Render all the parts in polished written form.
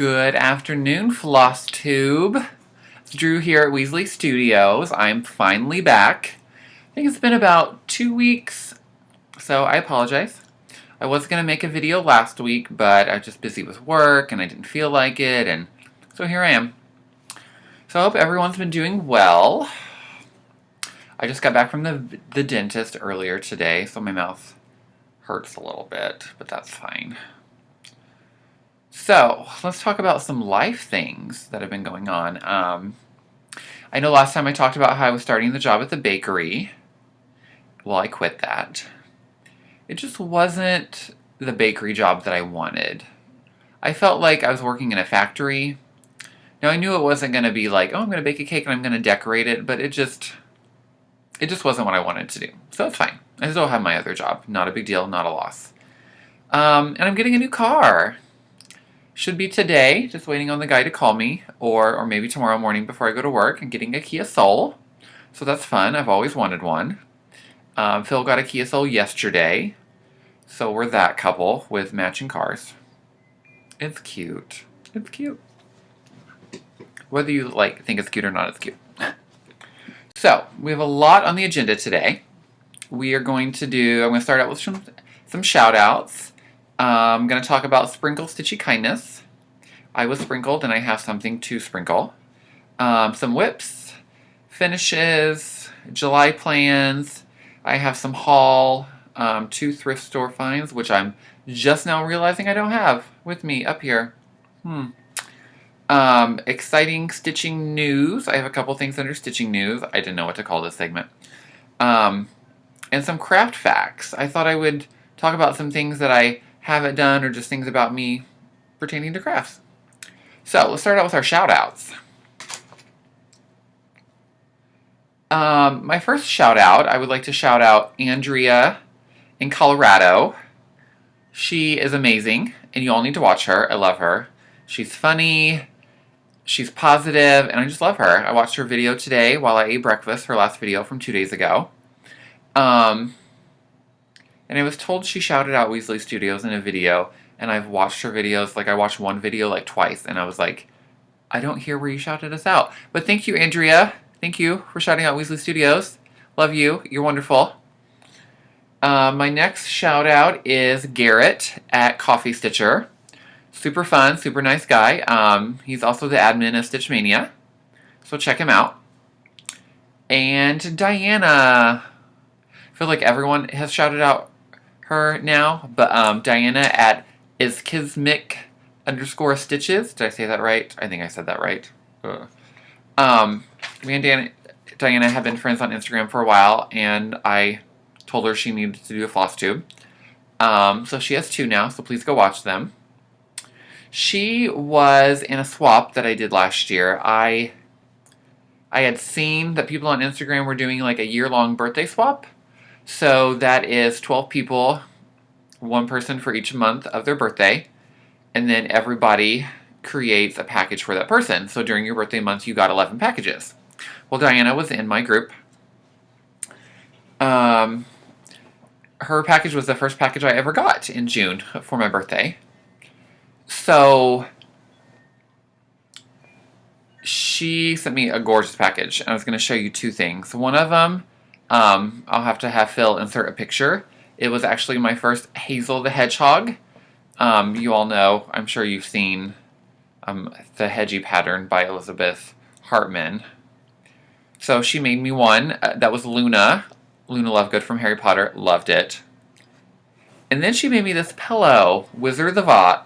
Good afternoon, Flosstube. It's Drew here at Weasley Studios. I'm finally back. I think it's been about 2 weeks, so I apologize. I was going to make a video last week, but I was just busy with work and I didn't feel like it, and so here I am. So I hope everyone's been doing well. I just got back from the dentist earlier today, so my mouth hurts a little bit, but that's fine. So, let's talk about some life things that have been going on. I know last time I talked about how I was starting the job at the bakery. Well, I quit that. It just wasn't the bakery job that I wanted. I felt like I was working in a factory. Now, I knew it wasn't going to be like, oh, I'm going to bake a cake and I'm going to decorate it, but it just wasn't what I wanted to do. So it's fine. I still have my other job. Not a big deal, not a loss. And I'm getting a new car. Should be today, just waiting on the guy to call me, or maybe tomorrow morning before I go to work. I'm getting a Kia Soul, so that's fun. I've always wanted one. Phil got a Kia Soul yesterday, so we're that couple with matching cars. It's cute. It's cute. Whether you think it's cute or not, it's cute. So, we have a lot on the agenda today. I'm going to start out with some shout-outs. I'm going to talk about Sprinkle Stitchy Kindness. I was sprinkled and I have something to sprinkle. Some whips, finishes, July plans. I have some haul, 2 thrift store finds, which I'm just now realizing I don't have with me up here. Exciting stitching news. I have a couple things under stitching news. I didn't know what to call this segment. And some craft facts. I thought I would talk about some things that I haven't done or just things about me pertaining to crafts. So let's start out with our shout outs. My first shout out, I would like to shout out Andrea in Colorado. She is amazing and you all need to watch her. I love her. She's funny, she's positive, and I just love her. I watched her video today while I ate breakfast, her last video from 2 days ago. And I was told she shouted out Weasley Studios in a video, and I've watched her videos, I watched one video twice, and I was like, I don't hear where you shouted us out. But thank you, Andrea. Thank you for shouting out Weasley Studios. Love you. You're wonderful. My next shout out is Garrett at Coffee Stitcher. Super fun, super nice guy. He's also the admin of Stitch Mania, so check him out. And Diana. I feel like everyone has shouted out her now, but Diana at iskismic_stitches. Did I say that right? I think I said that right. Me and Diana have been friends on Instagram for a while, and I told her she needed to do a Flosstube. So she has 2 now, so please go watch them. She was in a swap that I did last year. I had seen that people on Instagram were doing a year-long birthday swap. So that is 12 people, 1 person for each month of their birthday, and then everybody creates a package for that person. So during your birthday month, you got 11 packages. Well, Diana was in my group. Her package was the first package I ever got in June for my birthday. So she sent me a gorgeous package. I was going to show you 2 things. One of them, I'll have to have Phil insert a picture. It was actually my first Hazel the Hedgehog. You all know, I'm sure you've seen the Hedgie pattern by Elizabeth Hartman. So she made me one. That was Luna. Luna Lovegood from Harry Potter. Loved it. And then she made me this pillow, Wizard of Oz,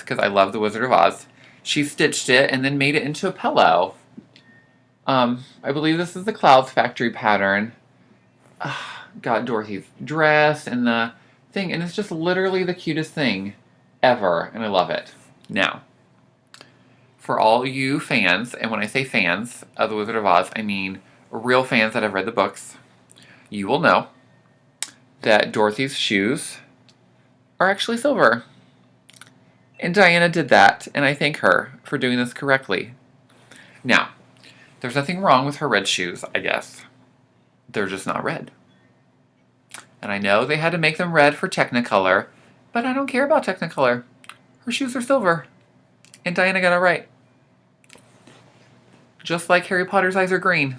because I love the Wizard of Oz. She stitched it and then made it into a pillow. I believe this is the Clouds Factory pattern. Got Dorothy's dress and the thing, and it's just literally the cutest thing ever, and I love it. Now, for all you fans, and when I say fans of the Wizard of Oz, I mean real fans that have read the books, you will know that Dorothy's shoes are actually silver. And Diana did that, and I thank her for doing this correctly. Now, there's nothing wrong with her red shoes, I guess. They're just not red. And I know they had to make them red for Technicolor, but I don't care about Technicolor. Her shoes are silver. And Diana got it right. Just like Harry Potter's eyes are green.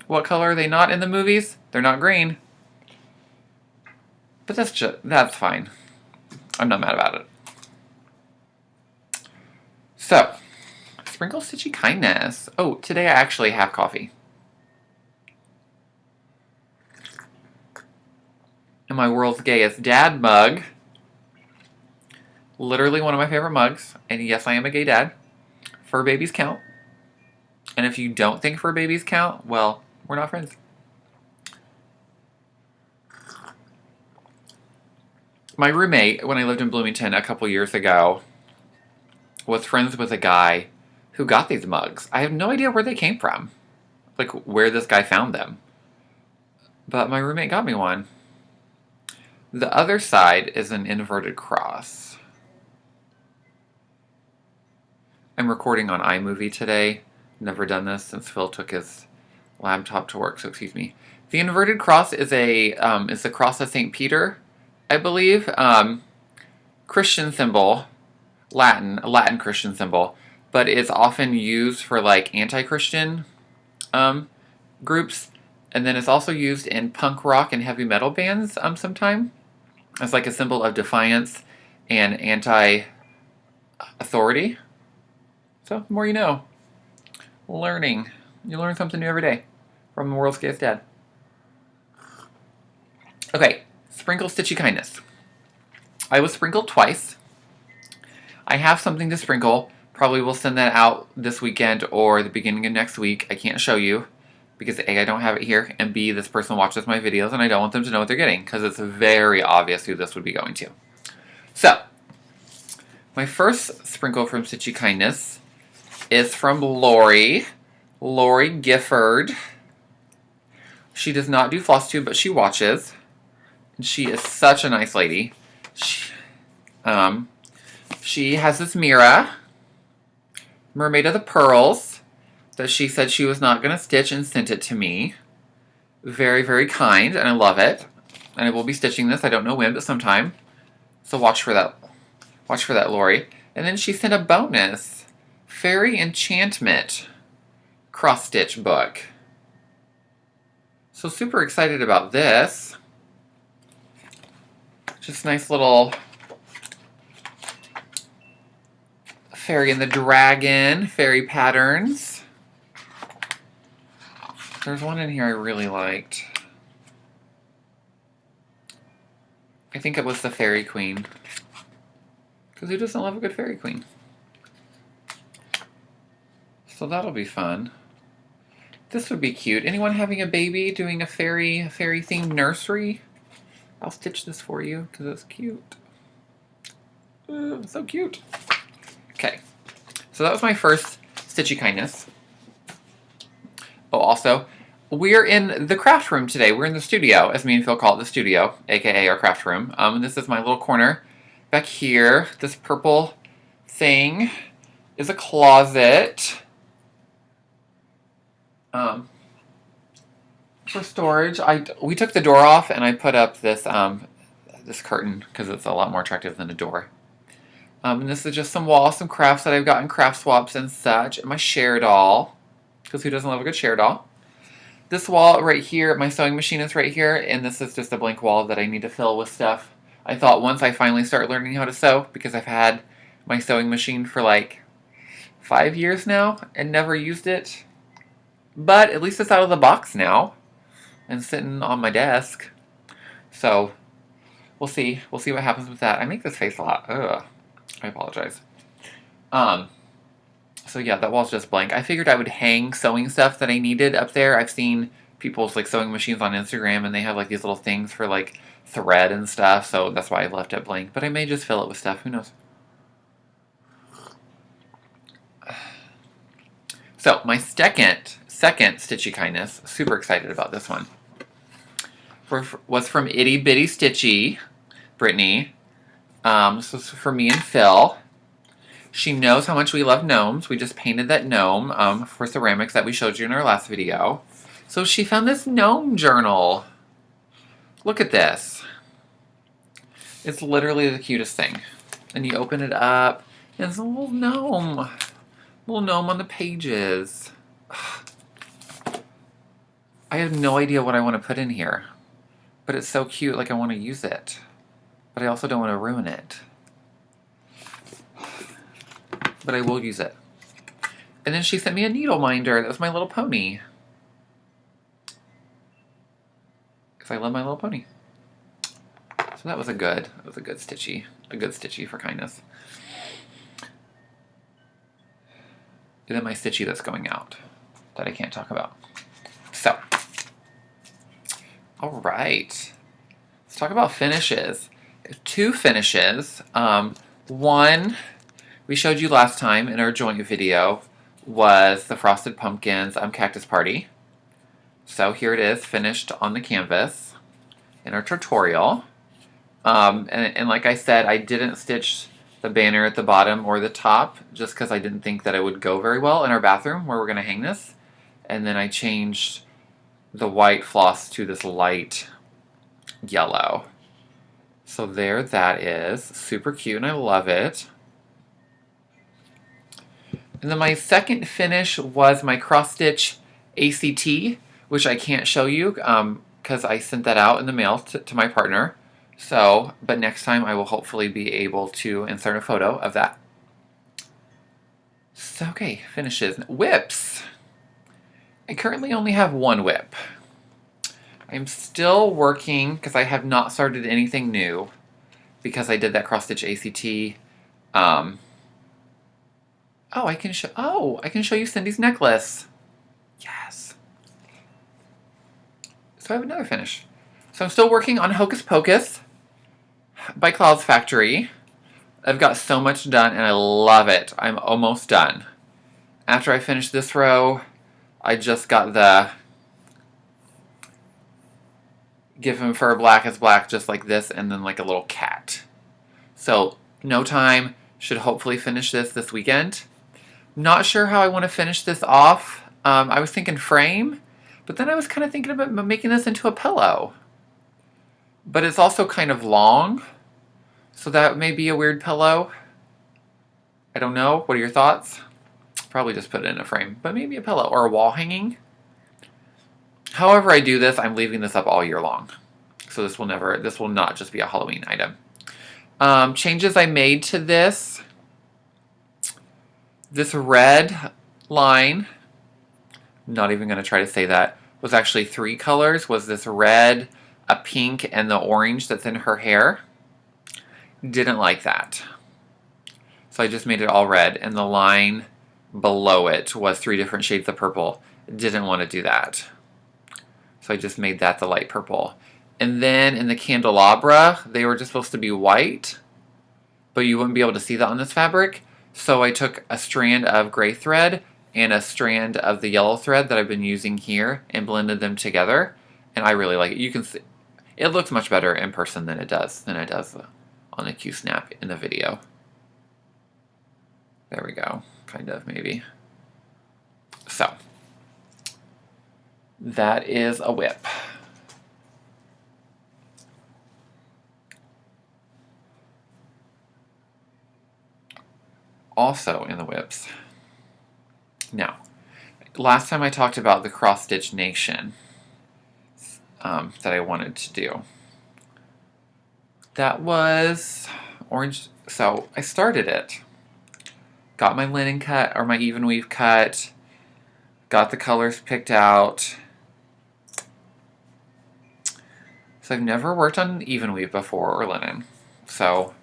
What color are they not in the movies? They're not green. But that's fine. I'm not mad about it. So, sprinkle stitchy kindness. Oh, today I actually have coffee. In my world's gayest dad mug. Literally one of my favorite mugs. And yes, I am a gay dad. Fur babies count. And if you don't think fur babies count, well, we're not friends. My roommate, when I lived in Bloomington a couple years ago, was friends with a guy who got these mugs. I have no idea where they came from. Like, where this guy found them. But my roommate got me one. The other side is an inverted cross. I'm recording on iMovie today. Never done this since Phil took his laptop to work, so excuse me. The inverted cross is the cross of St. Peter, I believe. Christian symbol, a Latin Christian symbol, but it's often used for like anti-Christian groups, and then it's also used in punk rock and heavy metal bands sometimes as like a symbol of defiance and anti-authority. So the more you know. Learning. You learn something new every day from the world's gayest dad. Okay, sprinkle stitchy kindness. I was sprinkled twice. I have something to sprinkle. Probably will send that out this weekend or the beginning of next week. I can't show you because A, I don't have it here, and B, this person watches my videos and I don't want them to know what they're getting because it's very obvious who this would be going to. So, my first sprinkle from Stitchy Kindness is from Lori Gifford. She does not do Flosstube, but she watches. And she is such a nice lady. She has this Mira, Mermaid of the Pearls, that she said she was not going to stitch and sent it to me. Very, very kind, and I love it. And I will be stitching this. I don't know when, but sometime. So watch for that. Watch for that, Lori. And then she sent a bonus. Fairy Enchantment cross-stitch book. So super excited about this. Just nice little Fairy and the Dragon, fairy patterns. There's one in here I really liked. I think it was the Fairy Queen. Because who doesn't love a good Fairy Queen? So that'll be fun. This would be cute. Anyone having a baby doing a fairy themed nursery? I'll stitch this for you because it's cute. Ooh, so cute. Okay, so that was my first Stitchy Kindness. Oh, also, we're in the craft room today. We're in the studio, as me and Phil call it, the studio, aka our craft room. And this is my little corner back here. This purple thing is a closet. For storage, we took the door off and I put up this this curtain because it's a lot more attractive than a door. And this is just some walls, some crafts that I've gotten craft swaps and such, and my share doll, because who doesn't love a good share doll? This wall right here, my sewing machine is right here, and this is just a blank wall that I need to fill with stuff. I thought once I finally start learning how to sew, because I've had my sewing machine for like 5 years now and never used it. But at least it's out of the box now and sitting on my desk. So we'll see. We'll see what happens with that. I make this face a lot. Ugh. I apologize. So yeah, that wall's just blank. I figured I would hang sewing stuff that I needed up there. I've seen people's like sewing machines on Instagram and they have like these little things for like thread and stuff. So that's why I left it blank. But I may just fill it with stuff. Who knows? So my second Stitchy Kindness, super excited about this one, was from Itty Bitty Stitchy, Brittany. This was for me and Phil. She knows how much we love gnomes. We just painted that gnome for ceramics that we showed you in our last video. So she found this gnome journal. Look at this. It's literally the cutest thing. And you open it up, And it's a little gnome. Little gnome on the pages. I have no idea what I want to put in here. But it's so cute, like I want to use it. But I also don't want to ruin it. But I will use it. And then she sent me a needle minder. That was My Little Pony. Because I love My Little Pony. So that was a good stitchy. A good stitchy for kindness. And then my stitchy that's going out. That I can't talk about. So. Alright. Let's talk about finishes. 2 finishes. One, we showed you last time in our joint video, was the Frosted Pumpkins Cactus Party. So here it is, finished on the canvas in our tutorial. And like I said, I didn't stitch the banner at the bottom or the top, just because I didn't think that it would go very well in our bathroom where we're going to hang this. And then I changed the white floss to this light yellow. So there that is. Super cute, and I love it. And then my second finish was my cross stitch ACT, which I can't show you because I sent that out in the mail to my partner. So, but next time I will hopefully be able to insert a photo of that. So, okay, finishes. Whips. I currently only have 1 whip. I'm still working because I have not started anything new because I did that cross stitch ACT. I can show you Cindy's necklace. Yes. So I have another finish. So I'm still working on Hocus Pocus by Cloud's Factory. I've got so much done and I love it. I'm almost done. After I finish this row, I just got the Give Him Fur Black as Black, just like this, and then like a little cat. So no time, should hopefully finish this weekend. Not sure how I want to finish this off. I was thinking frame, but then I was kind of thinking about making this into a pillow. But it's also kind of long, so that may be a weird pillow. I don't know. What are your thoughts? Probably just put it in a frame, but maybe a pillow or a wall hanging. However I do this, I'm leaving this up all year long. So this will not just be a Halloween item. Changes I made to this. This red line, not even going to try to say that, was actually 3 colors. Was this red, a pink, and the orange that's in her hair. Didn't like that. So I just made it all red, and the line below it was 3 different shades of purple. Didn't want to do that. So I just made that the light purple. And then in the candelabra, they were just supposed to be white, but you wouldn't be able to see that on this fabric. So I took a strand of gray thread and a strand of the yellow thread that I've been using here and blended them together. And I really like it. You can see, it looks much better in person than it does on the Q-Snap in the video. There we go. Kind of, maybe. So, that is a whip. Also in the whips. Now, last time I talked about the cross stitch nation that I wanted to do. That was orange. So I started it. Got my linen cut, or my even weave cut. Got the colors picked out. So I've never worked on even weave before or linen. So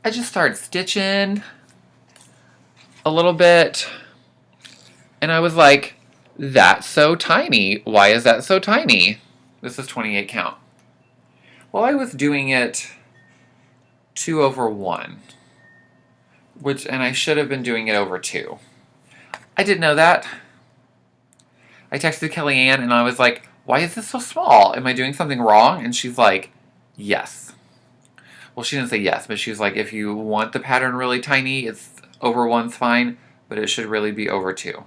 I just started stitching a little bit, and I was like, that's so tiny. Why is that so tiny? This is 28 count. Well, I was doing it 2/1, and I should have been doing it over 2. I didn't know that. I texted Kellyanne and I was like, why is this so small? Am I doing something wrong? And she's like, yes. Well, she didn't say yes, but she was like, if you want the pattern really tiny, it's over 1's fine, but it should really be over 2.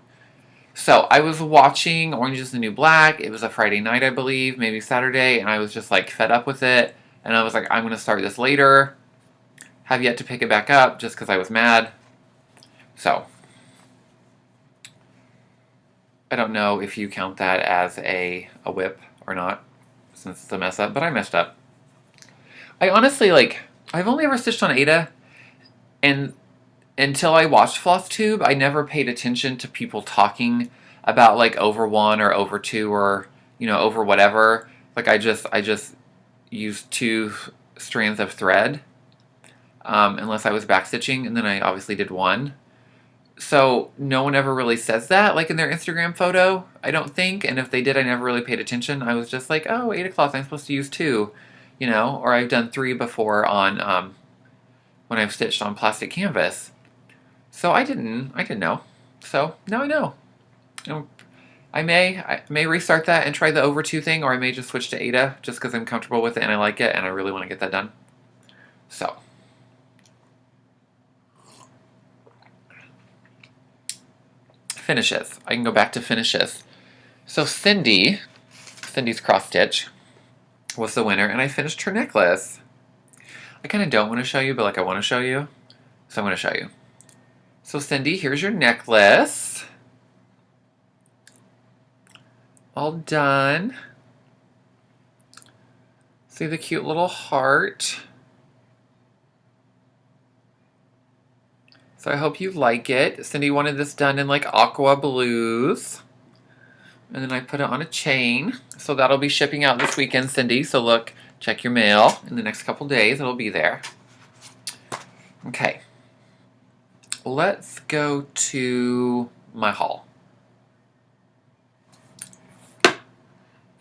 So I was watching Orange is the New Black. It was a Friday night, I believe, maybe Saturday, and I was just like fed up with it. And I was like, I'm going to start this later. have yet to pick it back up just because I was mad. So, I don't know if you count that as a whip or not, since it's a mess up, but I messed up. I honestly, like, I've only ever stitched on Aida, and until I watched Flosstube, I never paid attention to people talking about, like, over 1 or over 2 or, you know, over whatever. Like, I just used 2 strands of thread, unless I was backstitching, and then I obviously did 1. So no one ever really says that, like in their Instagram photo, I don't think. And if they did, I never really paid attention. I was just like, oh, Aida cloth, I'm supposed to use 2, you know, or I've done 3 before on when I've stitched on plastic canvas. So I didn't know. So now I know. You know, I may restart that and try the over 2 thing, or I may just switch to Aida just because I'm comfortable with it and I like it and I really want to get that done. So. Finishes. I can go back to finishes. So Cindy's cross stitch was the winner, and I finished her necklace. I kind of don't want to show you, but like I want to show you, so I'm going to show you. So Cindy, here's your necklace. All done. See the cute little heart. So I hope you like it. Cindy wanted this done in like aqua blues. And then I put it on a chain. So that'll be shipping out this weekend, Cindy. So look, check your mail. In the next couple days, it'll be there. Okay. Let's go to my haul.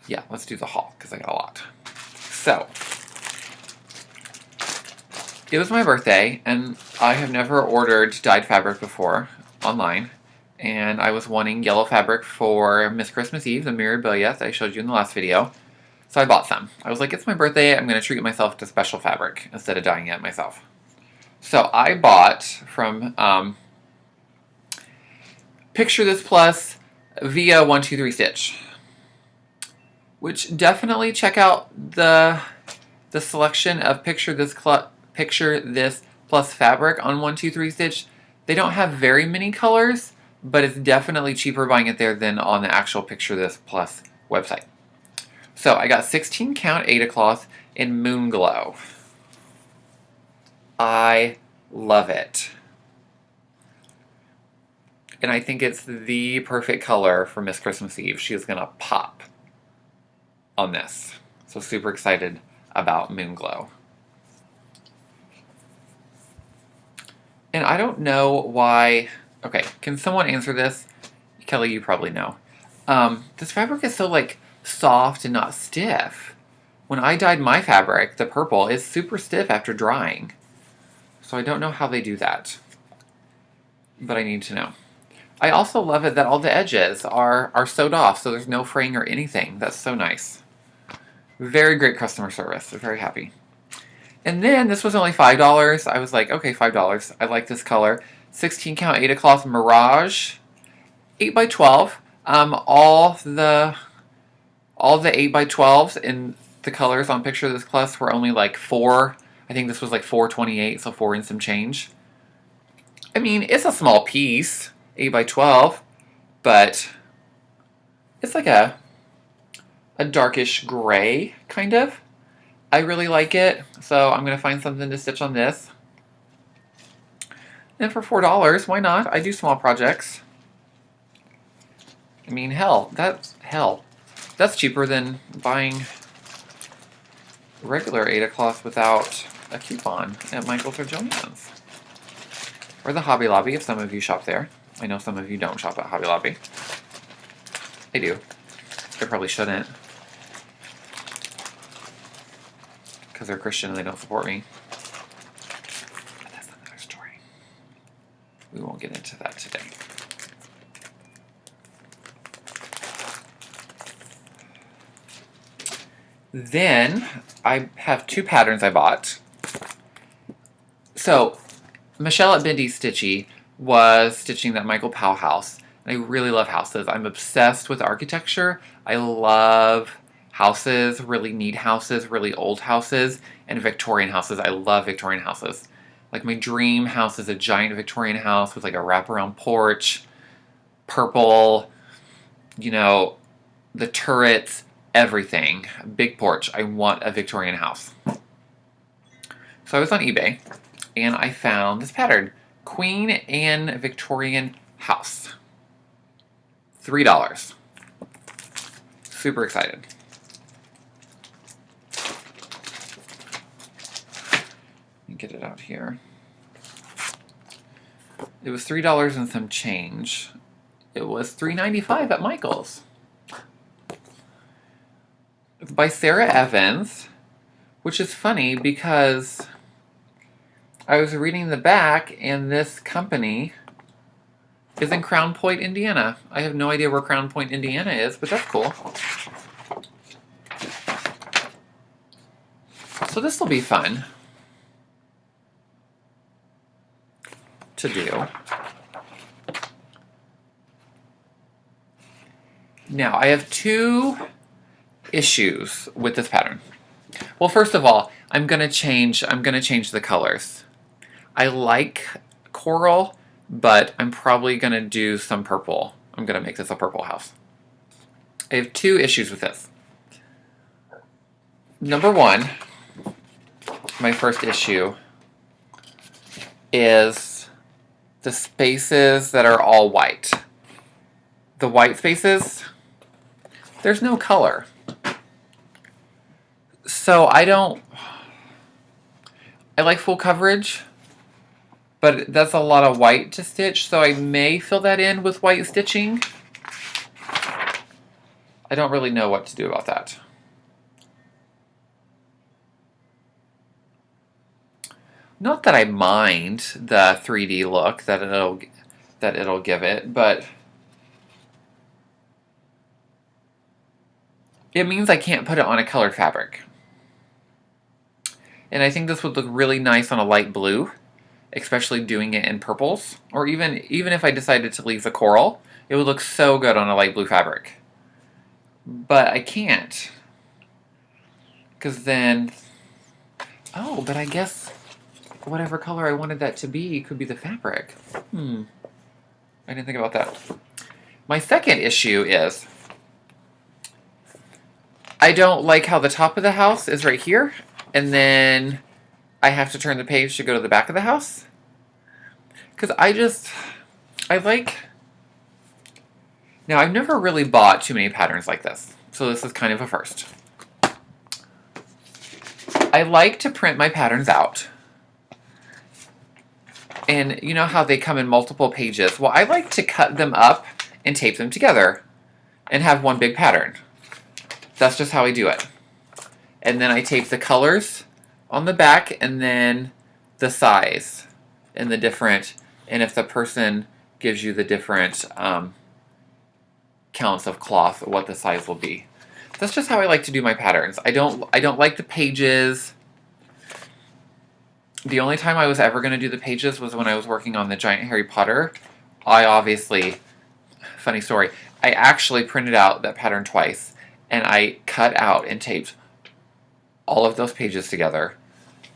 Yeah, let's do the haul because I got a lot. So, it was my birthday, and I have never ordered dyed fabric before online, and I was wanting yellow fabric for Miss Christmas Eve, the Mirabilia that I showed you in the last video, so I bought some. I was like, it's my birthday, I'm going to treat myself to special fabric instead of dyeing it myself. So I bought from Picture This Plus via 123 Stitch, which definitely check out the selection of Picture This Plus fabric on 123 Stitch. They don't have very many colors, but it's definitely cheaper buying it there than on the actual Picture This Plus website. So I got 16 count Aida cloth in Moon Glow. I love it. And I think it's the perfect color for Miss Christmas Eve. She is gonna pop on this. So super excited about Moon Glow. And I don't know why... Okay, can someone answer this? Kelly, you probably know. This fabric is so, like, soft and not stiff. When I dyed my fabric, the purple, it's super stiff after drying. So I don't know how they do that. But I need to know. I also love it that all the edges are sewed off, so there's no fraying or anything. That's so nice. Very great customer service. They're very happy. And then this was only $5. I was like, okay, $5. I like this color. 16 count Aida cloth Mirage, 8x12. All the 8x12s in the colors on Picture This Plus were only like 4. I think this was like 4.28, so 4 and some change. I mean, it's a small piece, 8x12, but it's like a darkish gray, kind of. I really like it, so I'm going to find something to stitch on this. And for $4, why not? I do small projects. I mean, that's cheaper than buying regular Aida cloth without a coupon at Michael's or Joann's. Or the Hobby Lobby, if some of you shop there. I know some of you don't shop at Hobby Lobby. I do. I probably shouldn't. Because they're Christian and they don't support me. But that's another story. We won't get into that today. Then, I have 2 patterns I bought. So, Michelle at Bendy Stitchy was stitching that Michael Powell house. I really love houses. I'm obsessed with architecture. I love houses, really neat houses, really old houses, and Victorian houses. I love Victorian houses. Like my dream house is a giant Victorian house with like a wraparound porch, purple, you know, the turrets, everything. Big porch. I want a Victorian house. So I was on eBay and I found this pattern. Queen Anne Victorian house. $3. Super excited. Let me get it out here. It was $3 and some change. It was $3.95 at Michael's. It's by Sarah Evans, which is funny because I was reading the back and this company is in Crown Point, Indiana. I have no idea where Crown Point, Indiana is, but that's cool. So this will be fun to do. Now, I have 2 issues with this pattern. Well, first of all, I'm gonna change the colors. I like coral, but I'm probably gonna do some purple. I'm gonna make this a purple house. I have 2 issues with this. Number 1, my first issue is the spaces that are all white. The white spaces, there's no color. So I like full coverage, but that's a lot of white to stitch, so I may fill that in with white stitching. I don't really know what to do about that. Not that I mind the 3D look that it'll give it, but it means I can't put it on a colored fabric. And I think this would look really nice on a light blue, especially doing it in purples. Or even if I decided to leave the coral, it would look so good on a light blue fabric. But I can't. Because then, oh, but I guess whatever color I wanted that to be could be the fabric. I didn't think about that. My second issue is I don't like how the top of the house is right here, and then I have to turn the page to go to the back of the house. Because now I've never really bought too many patterns like this, so this is kind of a first. I like to print my patterns out. And you know how they come in multiple pages? Well, I like to cut them up and tape them together and have one big pattern. That's just how I do it. And then I tape the colors on the back and then the size and the different, and if the person gives you the different counts of cloth, what the size will be. That's just how I like to do my patterns. I don't like the pages. The only time I was ever going to do the pages was when I was working on the giant Harry Potter. Funny story, I actually printed out that pattern twice, and I cut out and taped all of those pages together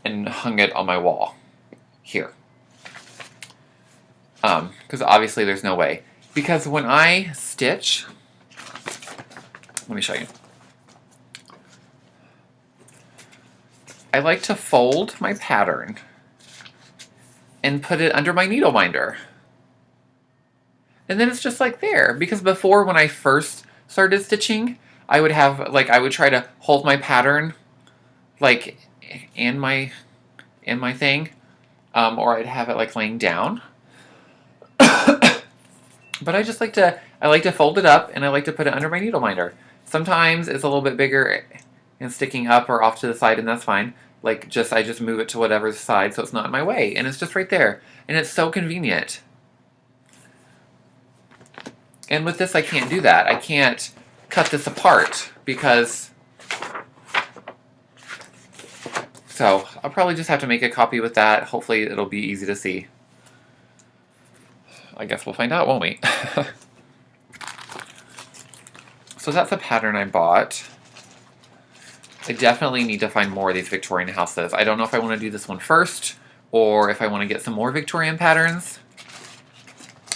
and hung it on my wall here. Because obviously there's no way. Because when I stitch, let me show you. I like to fold my pattern and put it under my needle minder. And then it's just like there. Because before, when I first started stitching, I would try to hold my pattern like in my thing, or I'd have it like laying down. But I like to fold it up and I like to put it under my needle minder. Sometimes it's a little bit bigger and sticking up or off to the side, and that's fine. I just move it to whatever side so it's not in my way, and it's just right there. And it's so convenient. And with this I can't do that. I can't cut this apart because... So I'll probably just have to make a copy with that. Hopefully it'll be easy to see. I guess we'll find out, won't we? So that's a pattern I bought. I definitely need to find more of these Victorian houses. I don't know if I want to do this one first or if I want to get some more Victorian patterns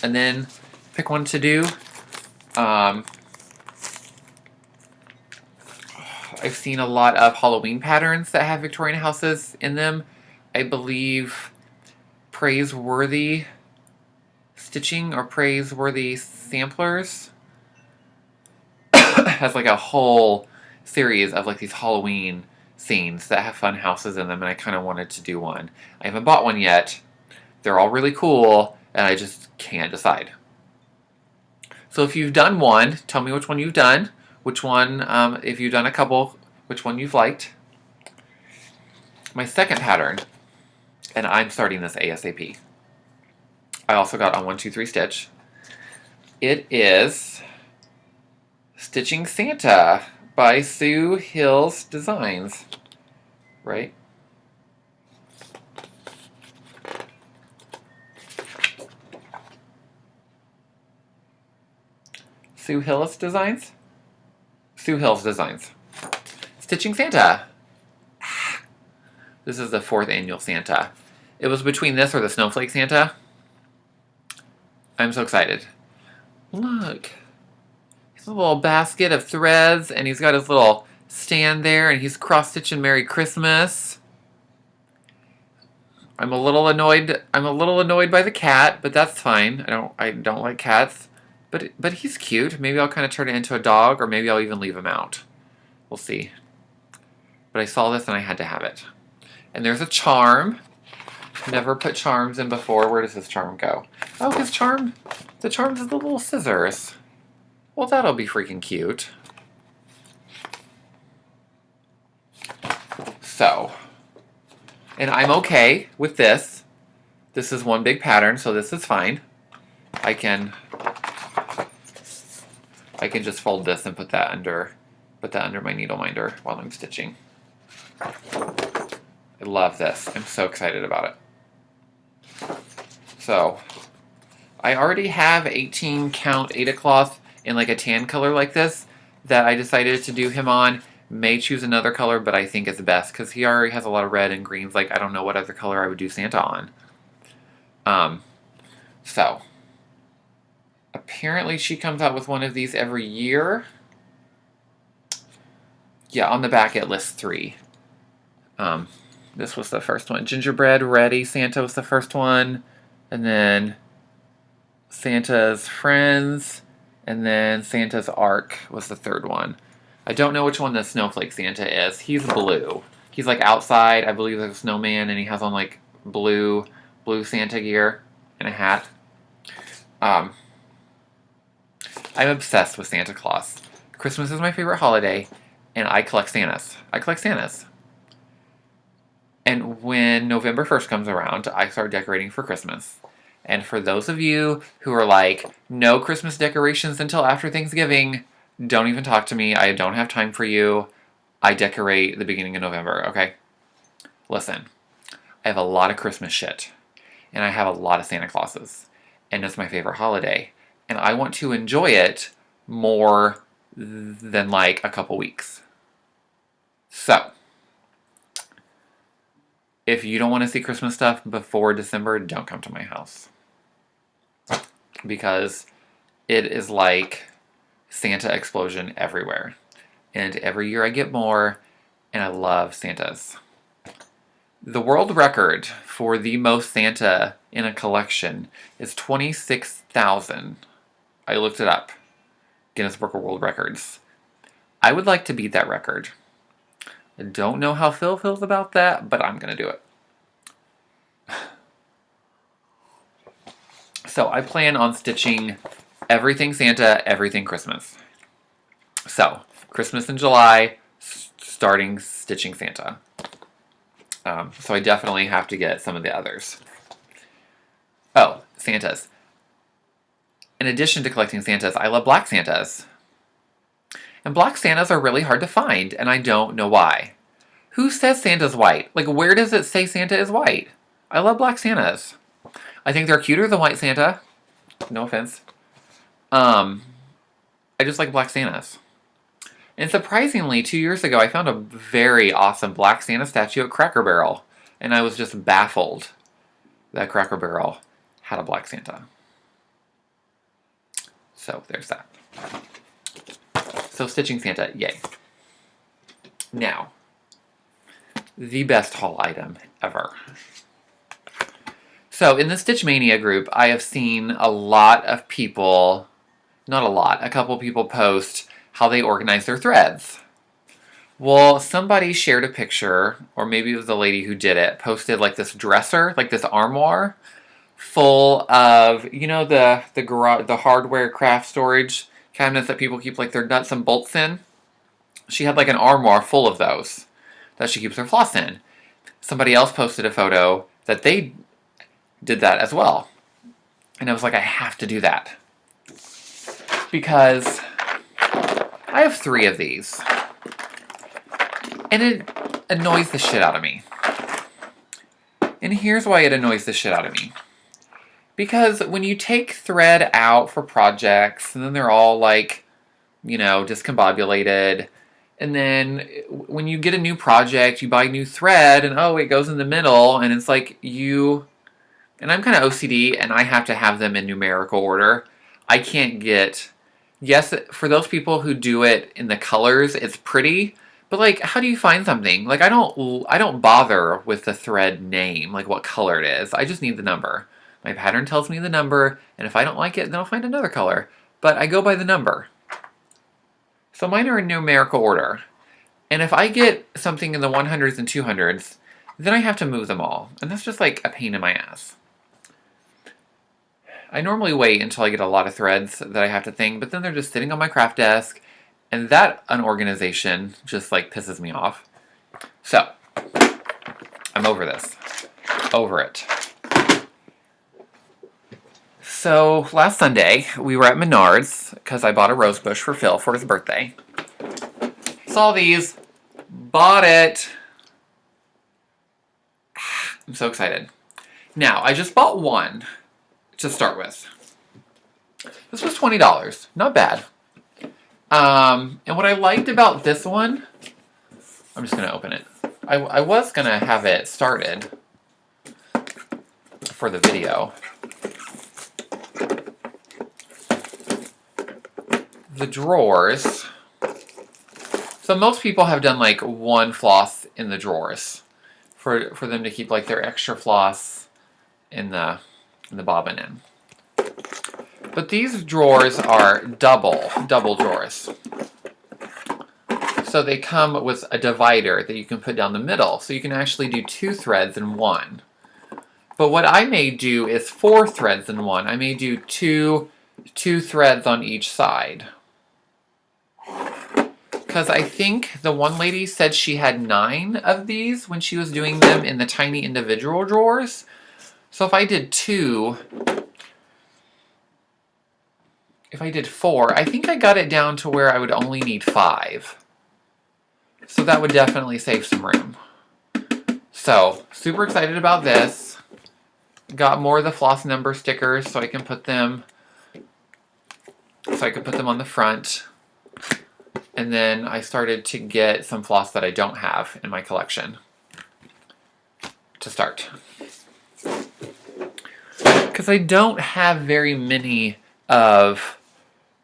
and then pick one to do. I've seen a lot of Halloween patterns that have Victorian houses in them. I believe Praiseworthy Stitching or Praiseworthy Samplers has like a whole series of like these Halloween scenes that have fun houses in them, and I kind of wanted to do one. I haven't bought one yet. They're all really cool, and I just can't decide. So if you've done one, tell me which one you've done. Which one, if you've done a couple, which one you've liked. My second pattern, and I'm starting this ASAP. I also got on 1-2-3 Stitch. It is Stitching Santa by Sue Hills Designs. Right? Sue Hills Designs? Sue Hills Designs. Stitching Santa. This is the 4th annual Santa. It was between this or the Snowflake Santa. I'm so excited. Look. He's a little basket of threads, and he's got his little stand there, and he's cross-stitching Merry Christmas. I'm a little annoyed by the cat, but that's fine. I don't like cats. But he's cute. Maybe I'll kind of turn it into a dog, or maybe I'll even leave him out. We'll see. But I saw this and I had to have it. And there's a charm. Never put charms in before. Where does this charm go? Oh, the charm's the little scissors. Well, that'll be freaking cute. So, and I'm okay with this. This is one big pattern, so this is fine. I can just fold this and put that under my needle minder while I'm stitching. I love this. I'm so excited about it. So, I already have 18 count Ada cloth in like a tan color like this that I decided to do him on. May choose another color, but I think it's best because he already has a lot of red and greens. Like, I don't know what other color I would do Santa on. So, apparently she comes out with one of these every year. Yeah, on the back it lists 3. This was the first one. Gingerbread Ready Santa was the first one. And then Santa's Friends. And then Santa's Ark was the third one. I don't know which one the Snowflake Santa is. He's blue. He's like outside. I believe there's a snowman, and he has on like blue Santa gear and a hat. I'm obsessed with Santa Claus. Christmas is my favorite holiday, and I collect Santas. And when November 1st comes around, I start decorating for Christmas. And for those of you who are like, no Christmas decorations until after Thanksgiving, don't even talk to me. I don't have time for you. I decorate the beginning of November, okay? Listen, I have a lot of Christmas shit. And I have a lot of Santa Clauses. And it's my favorite holiday. And I want to enjoy it more than like a couple weeks. So, if you don't want to see Christmas stuff before December, don't come to my house. Because it is like Santa explosion everywhere. And every year I get more, and I love Santas. The world record for the most Santa in a collection is 26,000. I looked it up. Guinness Book of World Records. I would like to beat that record. I don't know how Phil feels about that, but I'm going to do it. So I plan on stitching everything Santa, everything Christmas. So, Christmas in July, starting stitching Santa. So I definitely have to get some of the others. Oh, Santas. In addition to collecting Santas, I love black Santas. And black Santas are really hard to find, and I don't know why. Who says Santa's white? Like, where does it say Santa is white? I love black Santas. I think they're cuter than white Santa. No offense. I just like black Santas. And surprisingly, 2 years ago, I found a very awesome black Santa statue at Cracker Barrel. And I was just baffled that Cracker Barrel had a Black Santa. So there's that. So stitching Santa, yay. Now, the best haul item ever. So in the Stitch Mania group, I have seen a lot of people, not a lot, a couple people post how they organize their threads. Well, somebody shared a picture, or maybe it was the lady who did it, posted like this dresser, like this armoire, full of, you know, the hardware craft storage cabinets that people keep like their nuts and bolts in. She had like an armoire full of those that she keeps her floss in. Somebody else posted a photo that they did that as well. And I was like, I have to do that. Because I have 3 of these. And it annoys the shit out of me. And here's why it annoys the shit out of me. Because when you take thread out for projects, and then they're all like, you know, discombobulated, and then when you get a new project, you buy new thread, and oh, it goes in the middle, and it's like and I'm kind of OCD, and I have to have them in numerical order. I can't get, yes, for those people who do it in the colors, it's pretty, but like, how do you find something? Like, I don't bother with the thread name, like what color it is. I just need the number. My pattern tells me the number, and if I don't like it, then I'll find another color. But I go by the number. So mine are in numerical order. And if I get something in the 100s and 200s, then I have to move them all. And that's just like a pain in my ass. I normally wait until I get a lot of threads that I have to thing, but then they're just sitting on my craft desk, and that unorganization just like pisses me off. So, I'm over this. Over it. So, last Sunday, we were at Menards, because I bought a rose bush for Phil for his birthday. Saw these. Bought it. I'm so excited. Now, I just bought one to start with. This was $20. Not bad. And what I liked about this one, I'm just going to open it. I was going to have it started for the video. The drawers. So most people have done like one floss in the drawers for them to keep like their extra floss in the bobbin in. But these drawers are double drawers. So they come with a divider that you can put down the middle, so you can actually do 2 threads in one. But what I may do is 4 threads in one. I may do two threads on each side. Because I think the one lady said she had 9 of these when she was doing them in the tiny individual drawers. So if I did 2, if I did 4, I think I got it down to where I would only need 5. So that would definitely save some room. So, super excited about this. Got more of the floss number stickers so I can put them on the front. And then I started to get some floss that I don't have in my collection to start. Because I don't have very many of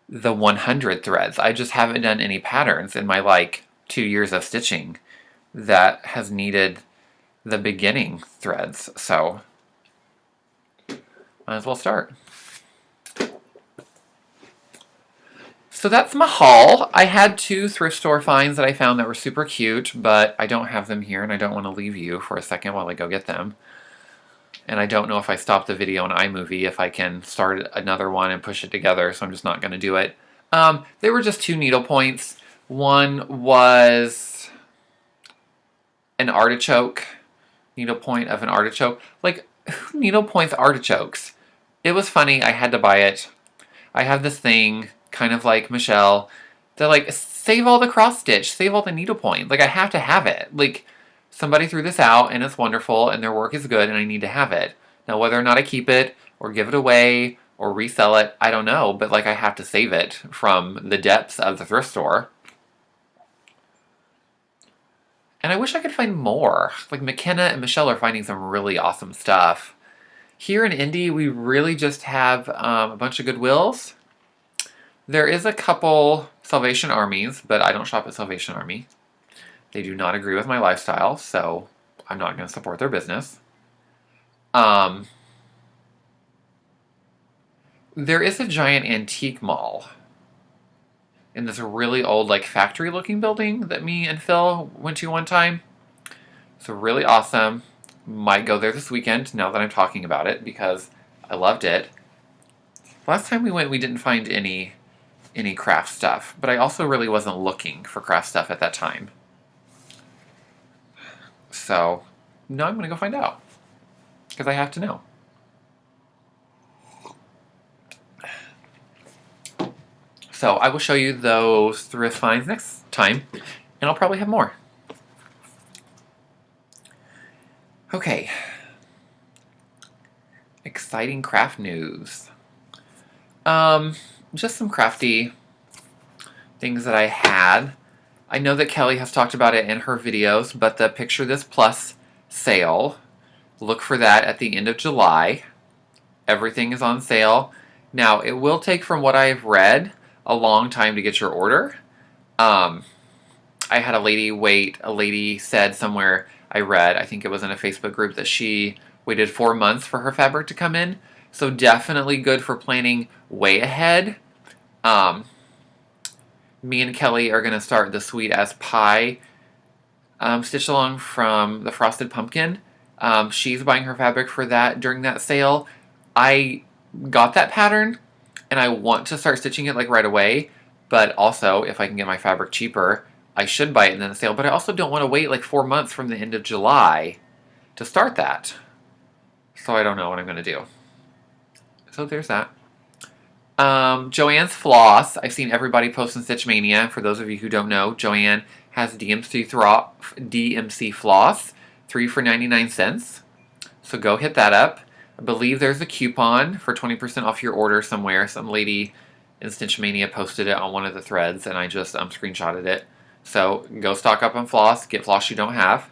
the 100 threads. I just haven't done any patterns in my like 2 years of stitching that has needed the beginning threads. So might as well start. So that's my haul. I had 2 thrift store finds that I found that were super cute, but I don't have them here, and I don't want to leave you for a second while I go get them. And I don't know if I stop the video on iMovie, if I can start another one and push it together, so I'm just not going to do it. They were just 2 needle points. One was an artichoke, needle point of an artichoke. Like, who needle points artichokes? It was funny, I had to buy it. I have this thing, kind of like Michelle, that like, save all the cross stitch, save all the needle point. Like, I have to have it. Like, somebody threw this out, and it's wonderful, and their work is good, and I need to have it. Now, whether or not I keep it, or give it away, or resell it, I don't know, but like, I have to save it from the depths of the thrift store. And I wish I could find more. Like, McKenna and Michelle are finding some really awesome stuff. Here in Indy, we really just have a bunch of Goodwills. There is a couple Salvation Armies, but I don't shop at Salvation Army. They do not agree with my lifestyle, so I'm not going to support their business. There is a giant antique mall in this really old, like, factory-looking building that me and Phil went to one time. It's really awesome. Might go there this weekend now that I'm talking about it because I loved it. Last time we went, we didn't find any craft stuff, but I also really wasn't looking for craft stuff at that time. So now I'm going to go find out because I have to know. So I will show you those thrift finds next time, and I'll probably have more. Okay. Exciting craft news. Just some crafty things that I had. I know that Kelly has talked about it in her videos, but the Picture This Plus sale, look for that at the end of July. Everything is on sale. Now, it will take, from what I've read, a long time to get your order. I had a lady wait. A lady said somewhere, I read, I think it was in a Facebook group, that she waited 4 months for her fabric to come in. So definitely good for planning way ahead. Me and Kelly are going to start the Sweet as Pie stitch along from the Frosted Pumpkin. She's buying her fabric for that during that sale. I got that pattern and I want to start stitching it like right away, but also if I can get my fabric cheaper, I should buy it in the sale, but I also don't want to wait like 4 months from the end of July to start that. So I don't know what I'm going to do. So there's that. Joanne's floss. I've seen everybody post in Stitch Mania. For those of you who don't know, Joanne has DMC floss, 3 for 99 cents. So go hit that up. I believe there's a coupon for 20% off your order somewhere. Some lady in Stitch Mania posted it on one of the threads, and I just screenshotted it. So go stock up on floss. Get floss you don't have.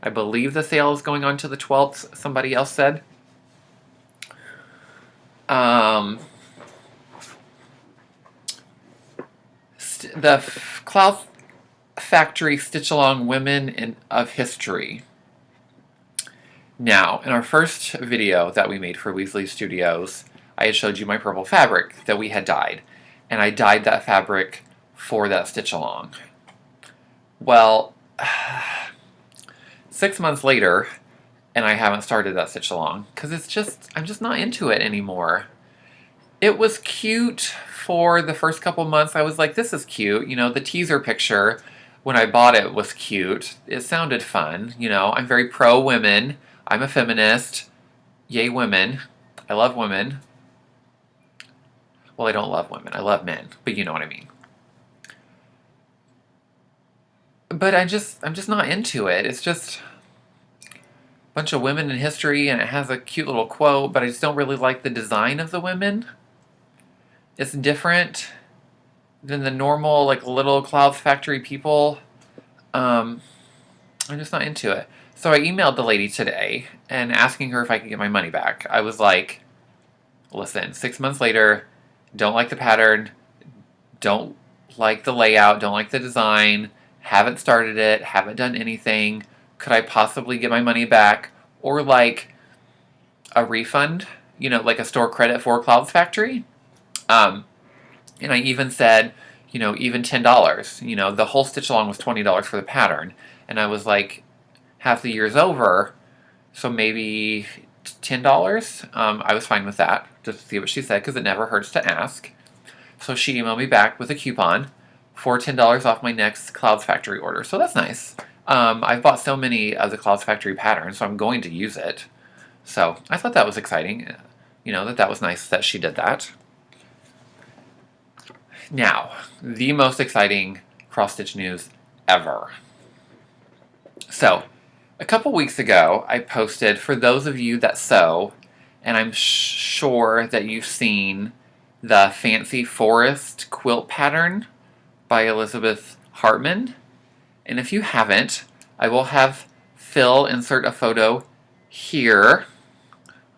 I believe the sale is going on to the 12th, somebody else said. The Cloud Factory Stitch Along Women of History. Now, in our first video that we made for Weasley Studios, I had showed you my purple fabric that we had dyed. And I dyed that fabric for that stitch along. Well, 6 months later, and I haven't started that stitch along, because I'm just not into it anymore. It was cute for the first couple months. I was like, this is cute. You know, the teaser picture when I bought it was cute. It sounded fun. You know, I'm very pro women. I'm a feminist. Yay, women. I love women. Well, I don't love women. I love men, but you know what I mean. But I'm just not into it. It's just a bunch of women in history, and it has a cute little quote, but I just don't really like the design of the women. It's different than the normal, like, little Cloud Factory people. I'm just not into it. So I emailed the lady today and asking her if I could get my money back. I was like, listen, 6 months later, don't like the pattern, don't like the layout, don't like the design, haven't started it, haven't done anything. Could I possibly get my money back? Or like a refund, you know, like a store credit for Clouds Factory? And I even said, you know, even $10. You know, the whole stitch along was $20 for the pattern. And I was like, half the year's over, so maybe $10. I was fine with that, just to see what she said, because it never hurts to ask. So she emailed me back with a coupon for $10 off my next Clouds Factory order. So that's nice. I've bought so many of the Clouds Factory patterns, so I'm going to use it. So I thought that was exciting. You know, that was nice that she did that. Now, the most exciting cross-stitch news ever. So, a couple weeks ago, I posted, for those of you that sew, and I'm sure that you've seen the Fancy Forrest quilt pattern by Elizabeth Hartman. And if you haven't, I will have Phil insert a photo here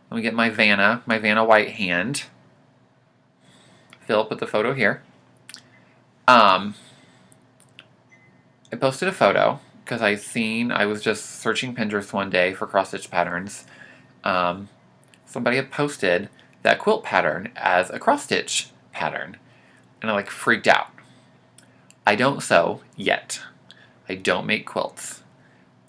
Let me get my Vanna white hand. Phil put the photo here. I posted a photo because I was just searching Pinterest one day for cross-stitch patterns. Somebody had posted that quilt pattern as a cross-stitch pattern, and I like freaked out. I don't sew yet. I don't make quilts.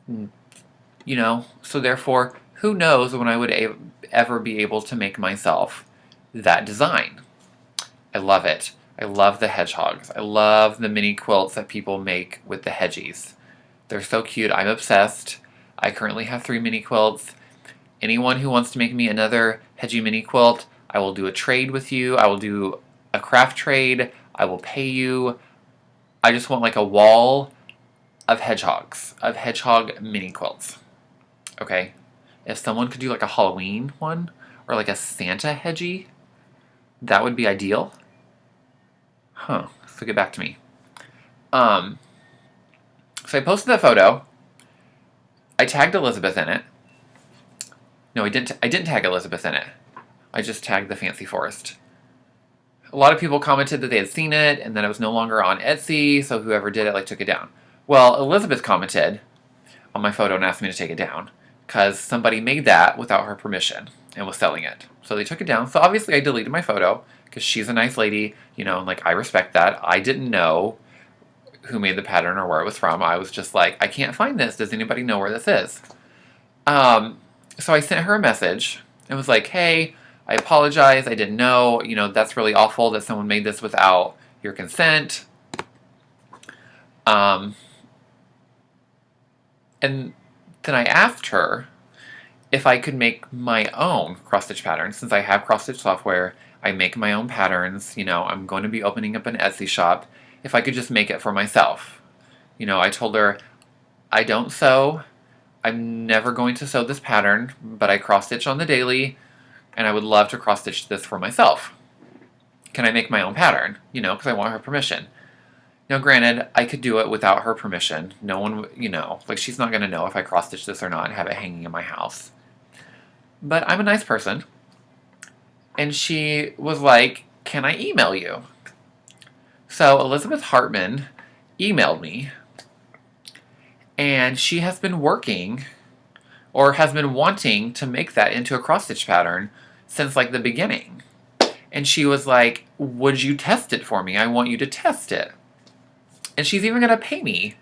You know, so therefore, who knows when I would ever be able to make myself that design. I love it. I love the hedgehogs. I love the mini quilts that people make with the hedgies. They're so cute. I'm obsessed. I currently have 3 mini quilts. Anyone who wants to make me another hedgie mini quilt, I will do a trade with you. I will do a craft trade. I will pay you. I just want like a wall of hedgehogs, of hedgehog mini quilts. Okay? If someone could do like a Halloween one, or like a Santa hedgie, that would be ideal. Huh. So get back to me. So I posted that photo. I tagged Elizabeth in it. No, I didn't tag Elizabeth in it. I just tagged the Fancy Forest. A lot of people commented that they had seen it and that it was no longer on Etsy, so whoever did it like took it down. Well, Elizabeth commented on my photo and asked me to take it down because somebody made that without her permission and was selling it. So they took it down. So obviously I deleted my photo because she's a nice lady, you know, and like I respect that. I didn't know who made the pattern or where it was from. I was just like, I can't find this. Does anybody know where this is? So I sent her a message and was like, hey, I apologize. I didn't know. You know, that's really awful that someone made this without your consent. And then I asked her if I could make my own cross-stitch patterns. Since I have cross-stitch software, I make my own patterns. You know, I'm going to be opening up an Etsy shop. If I could just make it for myself. You know, I told her, I don't sew. I'm never going to sew this pattern, but I cross-stitch on the daily, and I would love to cross-stitch this for myself. Can I make my own pattern? You know, because I want her permission. Now, granted, I could do it without her permission. No one, you know, like she's not going to know if I cross-stitch this or not and have it hanging in my house. But I'm a nice person. And she was like, can I email you? So Elizabeth Hartman emailed me. And she has been working, or has been wanting to make that into a cross-stitch pattern since like the beginning. And she was like, would you test it for me? I want you to test it. And she's even going to pay me.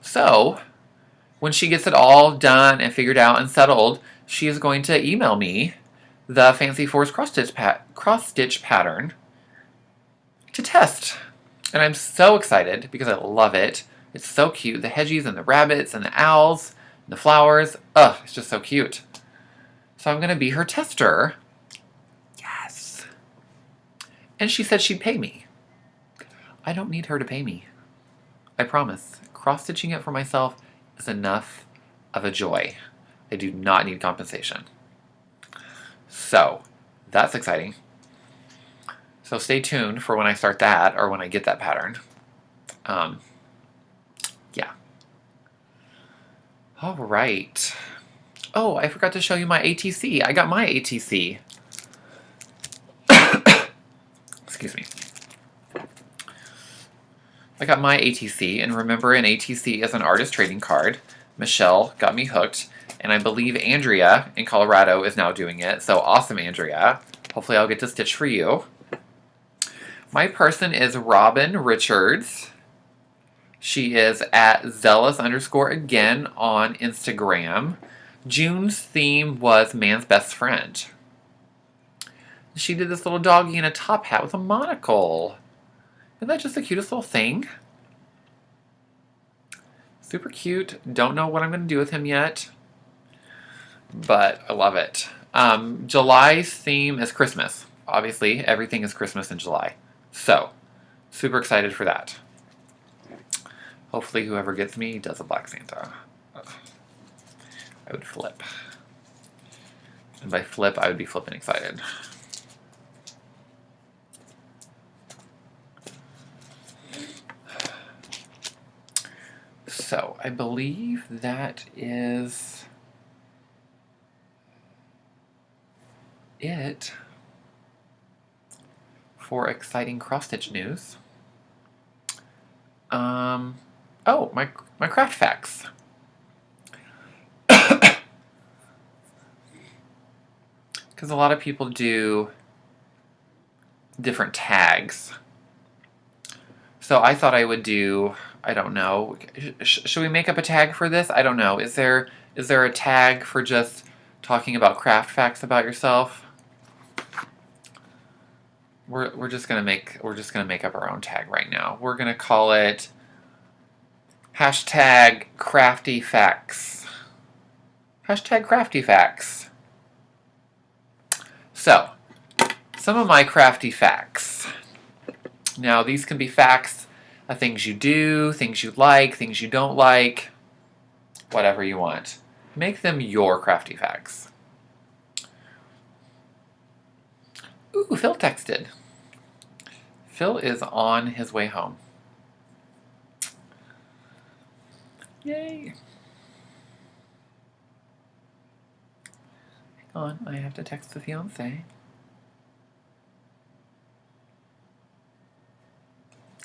So, when she gets it all done and figured out and settled, she is going to email me the Fancy Forest cross-stitch pattern to test. And I'm so excited because I love it. It's so cute. The hedgies and the rabbits and the owls and the flowers. Ugh, it's just so cute. So I'm going to be her tester. Yes. And she said she'd pay me. I don't need her to pay me. I promise. Cross-stitching it for myself is enough of a joy. I do not need compensation. So, that's exciting. So stay tuned for when I start that or when I get that pattern. Yeah. All right. Oh, I forgot to show you my ATC. I got my ATC. Excuse me. I got my ATC, and remember an ATC is an artist trading card. Michelle got me hooked, and I believe Andrea in Colorado is now doing it. So awesome, Andrea. Hopefully I'll get to stitch for you. My person is Robyn Richards. She is at zealous_again on Instagram. June's theme was man's best friend. She did this little doggy in a top hat with a monocle. Isn't that just the cutest little thing? Super cute. Don't know what I'm going to do with him yet. But I love it. July's theme is Christmas. Obviously, everything is Christmas in July. So, super excited for that. Hopefully whoever gets me does a Black Santa. Ugh. I would flip. And by flip, I would be flipping excited. So, I believe that is it for exciting cross-stitch news. Oh, my craft facts. Because a lot of people do different tags. So I thought I would do, I don't know, should we make up a tag for this? I don't know. Is there a tag for just talking about craft facts about yourself? We're just gonna make up our own tag right now. We're gonna call it hashtag crafty facts. Hashtag crafty facts. So, some of my crafty facts. Now, these can be facts of things you do, things you like, things you don't like, whatever you want. Make them your crafty facts. Ooh, Phil texted. Phil is on his way home. Yay. Hang on, I have to text the fiancé.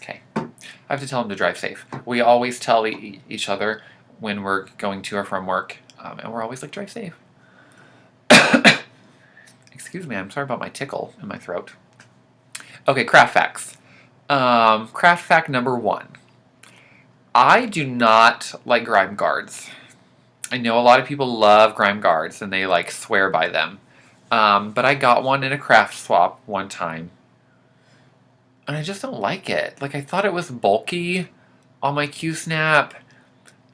Okay. I have to tell him to drive safe. We always tell each other when we're going to or from work, and we're always like, drive safe. Excuse me, I'm sorry about my tickle in my throat. Okay, craft facts. Craft fact number 1. I do not like grime guards. I know a lot of people love grime guards and they like swear by them. But I got one in a craft swap one time. And I just don't like it. Like, I thought it was bulky on my Q-snap.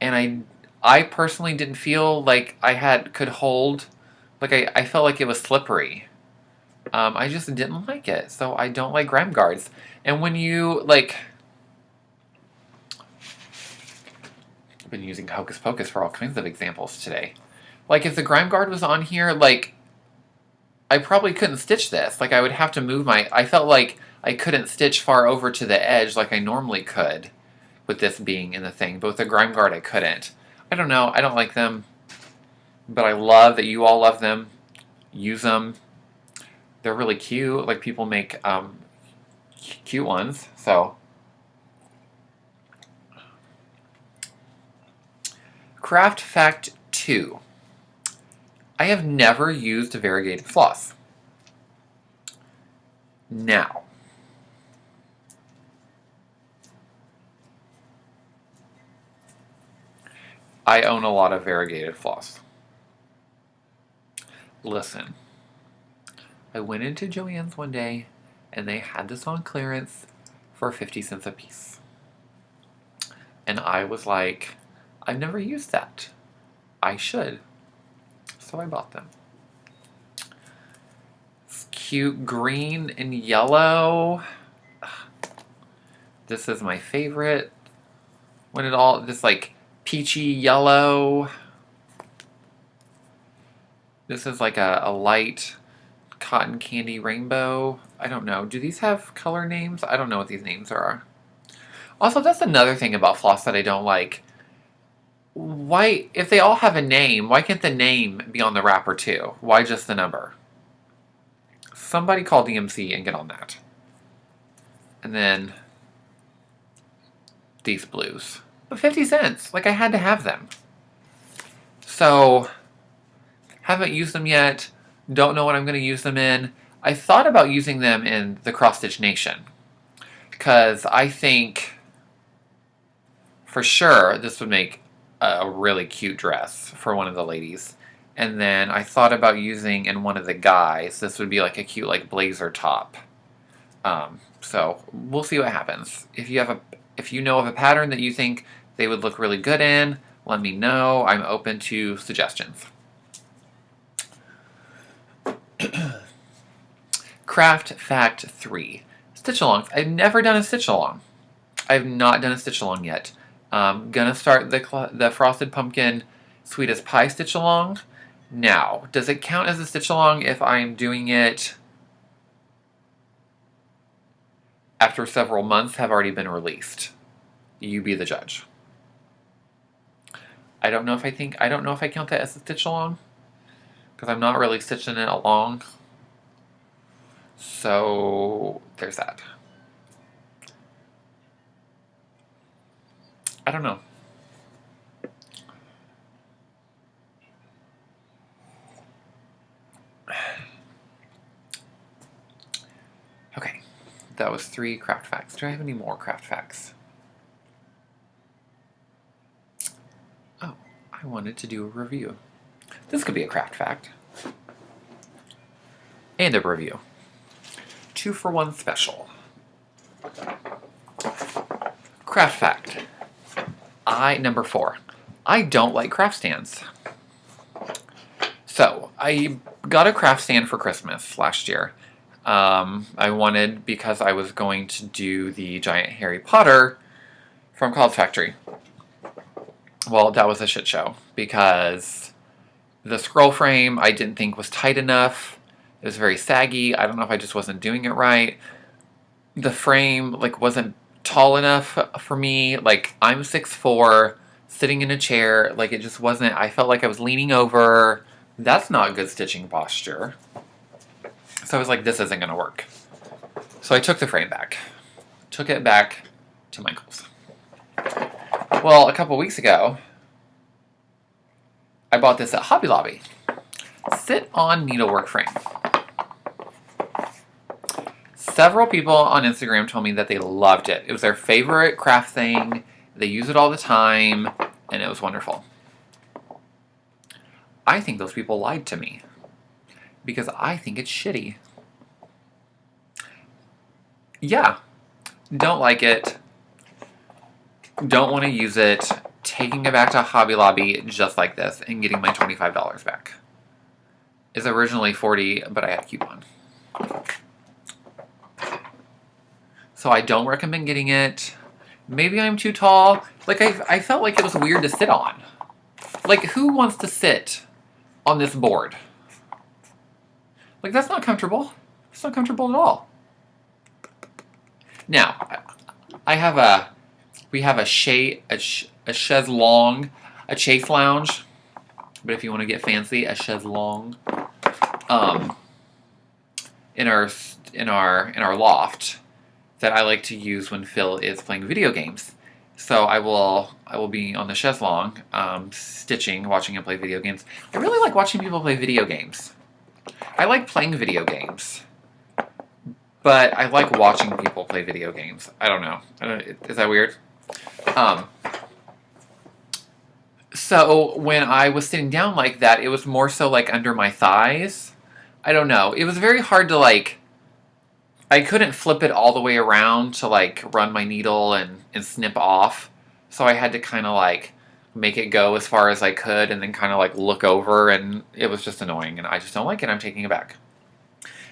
And I personally didn't feel like I could hold. Like, I felt like it was slippery. I just didn't like it. So I don't like grime guards. And when you, like... I've been using Hocus Pocus for all kinds of examples today. Like, if the grime guard was on here, like, I probably couldn't stitch this. Like, I would have to move I felt like I couldn't stitch far over to the edge like I normally could with this being in the thing. But with the grime guard, I couldn't. I don't know. I don't like them. But I love that you all love them. Use them. They're really cute. Like, people make cute ones. So... Craft fact 2. I have never used variegated floss. Now, I own a lot of variegated floss. Listen, I went into Joann's one day and they had this on clearance for 50 cents a piece. And I was like, I've never used that. I should. So I bought them. It's cute green and yellow. This is my favorite. This like peachy yellow. This is like a light cotton candy rainbow. I don't know. Do these have color names? I don't know what these names are. Also, that's another thing about floss that I don't like. Why, if they all have a name, why can't the name be on the wrapper too? Why just the number? Somebody call DMC and get on that. And then these blues. But 50 cents, like I had to have them. So, haven't used them yet. Don't know what I'm going to use them in. I thought about using them in the Cross Stitch Nation. Because I think, for sure, this would make a really cute dress for one of the ladies. And then I thought about using in one of the guys. This would be like a cute like blazer top. So we'll see what happens. If you know of a pattern that you think they would look really good in, let me know. I'm open to suggestions. Craft fact 3. Stitch-alongs. I've never done a stitch-along. I've not done a stitch-along yet. Gonna start the Frosted Pumpkin Sweetest Pie stitch-along. Now, does it count as a stitch-along if I'm doing it after several months have already been released? You be the judge. I don't know if I count that as a stitch-along, because I'm not really stitching it along. So there's that. I don't know. Okay, that was 3 craft facts. Do I have any more craft facts? Oh, I wanted to do a review. This could be a craft fact. And a review. 2 for 1 special. Craft fact. Number 4. I don't like craft stands. So, I got a craft stand for Christmas last year. I wanted, because I was going to do the giant Harry Potter from Cloud Factory. Well, that was a shit show, because the scroll frame I didn't think was tight enough. It was very saggy. I don't know if I just wasn't doing it right. The frame, like, wasn't tall enough for me. Like, I'm 6'4", sitting in a chair. Like, it just wasn't. I felt like I was leaning over. That's not good stitching posture. So I was like, this isn't going to work. So I took the frame back. Took it back to Michael's. Well, a couple weeks ago, I bought this at Hobby Lobby. Sit-on needlework frame. Several people on Instagram told me that they loved it. It was their favorite craft thing. They use it all the time, and it was wonderful. I think those people lied to me, because I think it's shitty. Yeah, don't like it. Don't want to use it. Taking it back to Hobby Lobby just like this and getting my $25 back. It's originally $40, but I had a coupon. So I don't recommend getting it. Maybe I'm too tall. Like, I felt like it was weird to sit on. Like, who wants to sit on this board? Like, that's not comfortable. It's not comfortable at all. Now, we have a chaise longue, a chaise lounge, but if you want to get fancy, a chaise longue, in our loft that I like to use when Phil is playing video games. So I will be on the chaise longue, stitching, watching him play video games. I really like watching people play video games. I like playing video games, but I like watching people play video games. I don't know. Is that weird? So when I was sitting down like that, it was more so like under my thighs. I don't know. It was very hard to like. I couldn't flip it all the way around to like run my needle and snip off. So I had to kind of like make it go as far as I could and then kind of like look over, and it was just annoying, and I just don't like it. I'm taking it back.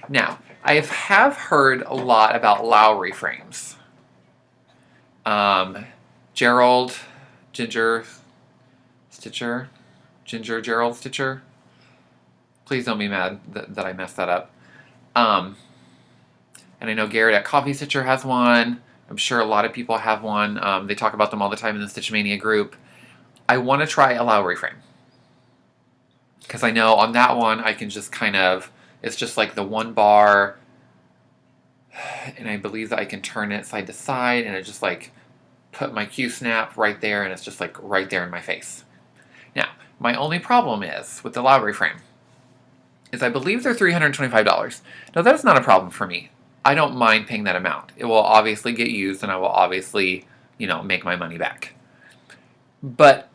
Now, I have heard a lot about Lowry frames. Gerald Stitcher. Please don't be mad that I messed that up. And I know Garrett at Coffee Stitcher has one. I'm sure a lot of people have one. They talk about them all the time in the Stitch Mania group. I want to try a Lowry frame. Because I know on that one I can just kind of, it's just like the one bar, and I believe that I can turn it side to side, and it just like put my Q-snap right there, and it's just like right there in my face. Now, my only problem is with the Lowry frame is I believe they're $325. Now, that's not a problem for me. I don't mind paying that amount. It will obviously get used, and I will obviously, make my money back. But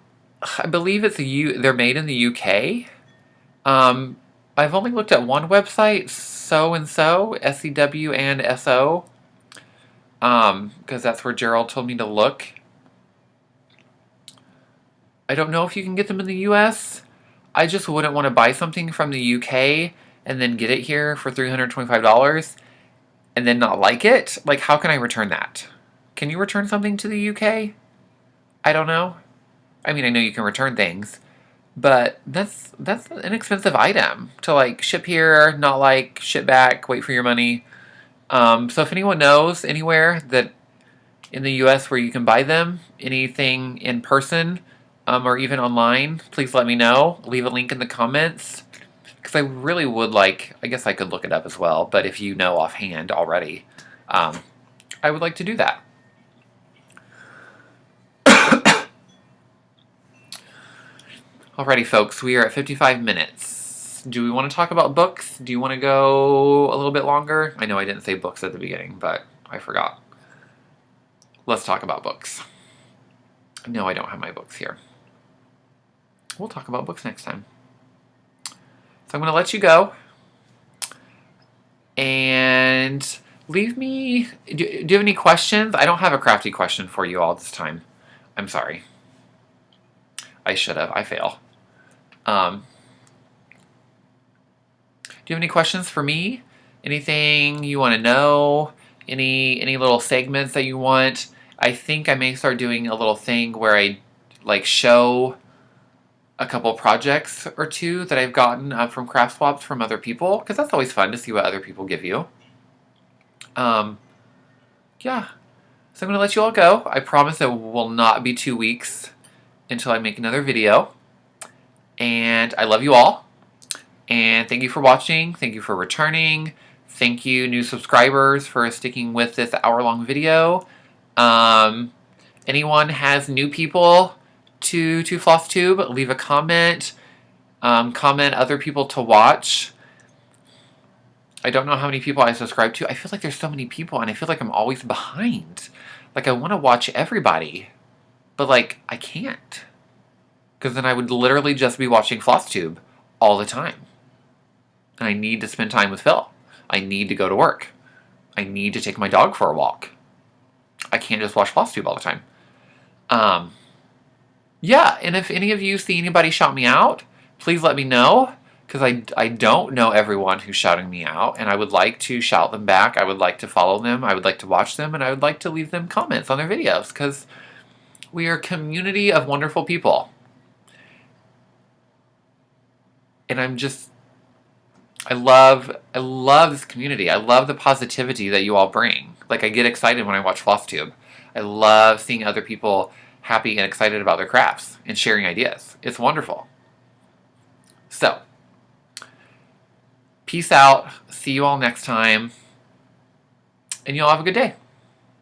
I believe they're made in the UK. I've only looked at one website, So&So, SEW and SO, because that's where Gerald told me to look. I don't know if you can get them in the US. I just wouldn't want to buy something from the UK and then get it here for $325 and then not like it. Like, how can I return that? Can you return something to the UK? I don't know. I mean, I know you can return things, but that's an expensive item to like ship here, not like ship back, wait for your money. So if anyone knows anywhere that in the US where you can buy them, anything in person, or even online, please let me know. Leave a link in the comments. because I really would like, I guess I could look it up as well, but if you know offhand already, I would like to do that. Alrighty, folks, we are at 55 minutes. Do we want to talk about books? Do you want to go a little bit longer? I know I didn't say books at the beginning, but I forgot. Let's talk about books. No, I don't have my books here. We'll talk about books next time. So I'm going to let you go. And leave me... Do you have any questions? I don't have a crafty question for you all this time. I'm sorry. I should have. I fail. Do you have any questions for me? Anything you want to know? Any little segments that you want? I think I may start doing a little thing where I like show a couple projects or two that I've gotten from craft swaps from other people, because that's always fun to see what other people give you. Yeah. So I'm going to let you all go. I promise it will not be 2 weeks until I make another video. And I love you all. And thank you for watching. Thank you for returning. Thank you, new subscribers, for sticking with this hour-long video. Anyone has new people to Flosstube, leave a comment. Comment other people to watch. I don't know how many people I subscribe to. I feel like there's so many people, and I feel like I'm always behind. Like, I want to watch everybody, but, like, I can't. Because then I would literally just be watching Flosstube all the time. And I need to spend time with Phil. I need to go to work. I need to take my dog for a walk. I can't just watch Flosstube all the time. Yeah, and if any of you see anybody shout me out, please let me know. Because I don't know everyone who's shouting me out. And I would like to shout them back. I would like to follow them. I would like to watch them. And I would like to leave them comments on their videos. Because we are a community of wonderful people. And I love this community. I love the positivity that you all bring. Like, I get excited when I watch Flosstube. I love seeing other people happy and excited about their crafts and sharing ideas. It's wonderful. So, peace out. See you all next time. And you all have a good day.